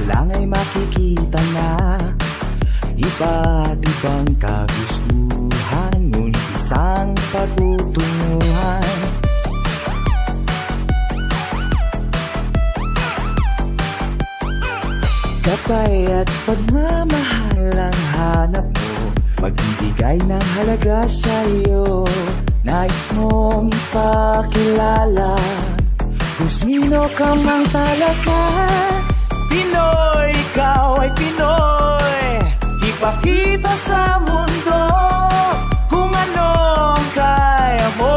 lang ay makikita na iba't ibang kagustuhan, ngunit isang patutunguhan. Gabay at pagmamahal ang hanap mo, magbibigay ng halaga sa'yo. Nais mong ipakilala kung sino ka mang talaga. Pinoy, ikaw ay Pinoy. Ipakita sa mundo kung anong kaya mo.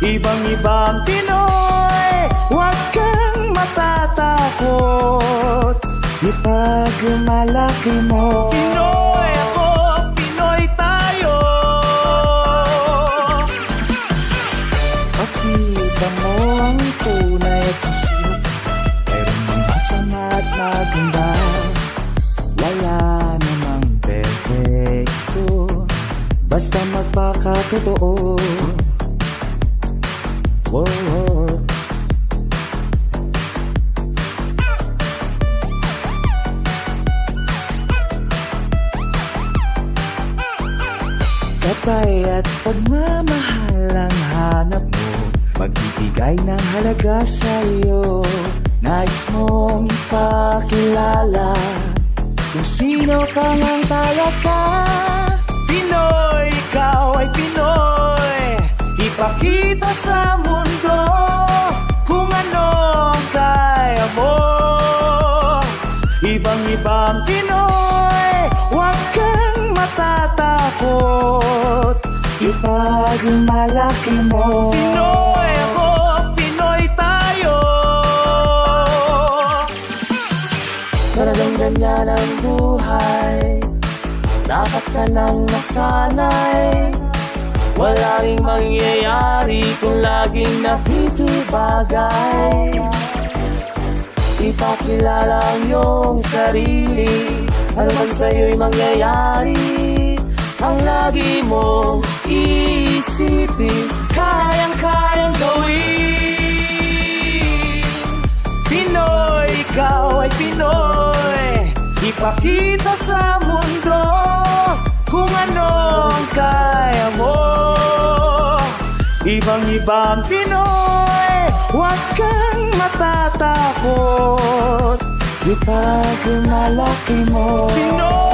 Ibang-ibang Pinoy, huwag kang matatakot. Ipagmalaki mo. Pinoy ako, Pinoy tayo. Pakita mo ang tunay at kung sino ka. Mayroon mang masama at maganda. Wala namang perfecto, basta magpakatotoo. Whoa, whoa. Gabay at pagmamahal ang hanap mo, magbibigay ng halaga sa'yo. Nais mong ipakilala kung sino ka ngang talaga. Pinoy, ikaw ay Pinoy. Ipakita sa mundo kung anong kaya mo. Ibang-ibang Pinoy, huwag kang matatakot. Ipagmalaki mo. Pinoy ako, Pinoy tayo. Talagang ganyan ang buhay, dapat ka nang nasanay. Wala ring mangyayari kung laging nakikibagay. Ipakilala ang iyong sarili, ano man sa'yo'y mangyayari. Ang lagi mong iisipin, kayang-kayang gawin. Pinoy, ikaw ay Pinoy. Ipakita sa mundo kung anong kaya mo. Ibang-ibang Pinoy, huwag kang matatakot. Ipagmalaki mo. Pinoy